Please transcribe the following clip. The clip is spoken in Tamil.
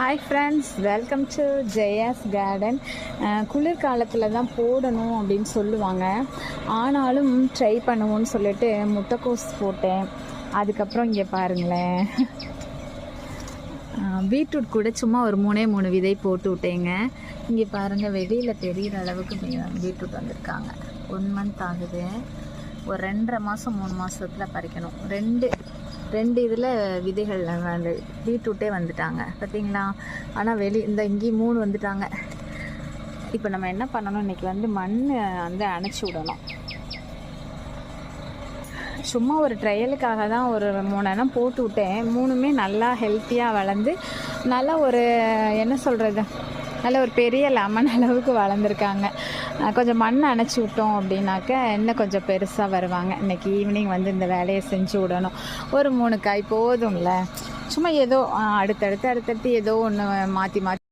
Hi friends, welcome to Jaya's garden. குளிர்காலத்தில் தான் போடணும் அப்படின்னு சொல்லுவாங்க. ஆனாலும் ட்ரை பண்ணுவோன்னு சொல்லிட்டு முட்டைக்கோஸ் போட்டேன். அதுக்கப்புறம் இங்கே பாருங்களேன், பீட்ரூட் கூட சும்மா ஒரு 3 விதை போட்டு விட்டேங்க. இங்கே பாருங்கள், வெளியில் தெரிகிற அளவுக்கு பீட்ரூட் வந்திருக்காங்க. 1 மந்த் ஆகுது. ஒரு 2.5 மாதம் 3 மாதத்தில் பறிக்கணும். ரெண்டு இதில் விதைகள் அந்த பீட்ரூட்டே வந்துட்டாங்க பார்த்தீங்களா. ஆனால் இந்த இங்கேயும் 3 வந்துட்டாங்க. இப்போ நம்ம என்ன பண்ணணும், இன்றைக்கி மண் அணைச்சி விடணும். சும்மா ஒரு ட்ரையலுக்காக தான் ஒரு 3 இனம் போட்டு விட்டேன். 3மே நல்லா ஹெல்த்தியாக வளர்ந்து நல்லா ஒரு என்ன சொல்கிறது, நல்ல ஒரு பெரிய லெமன் அளவுக்கு வளர்ந்துருக்காங்க. கொஞ்சம் மண் அணைச்சி விட்டோம் அப்படின்னாக்க இன்னும் கொஞ்சம் பெருசாக வருவாங்க. இன்றைக்கி ஈவினிங் இந்த வேலையை செஞ்சு விடணும். ஒரு 3 காய் போதும்ல. சும்மா ஏதோ அடுத்தடுத்து ஏதோ ஒன்று மாற்றி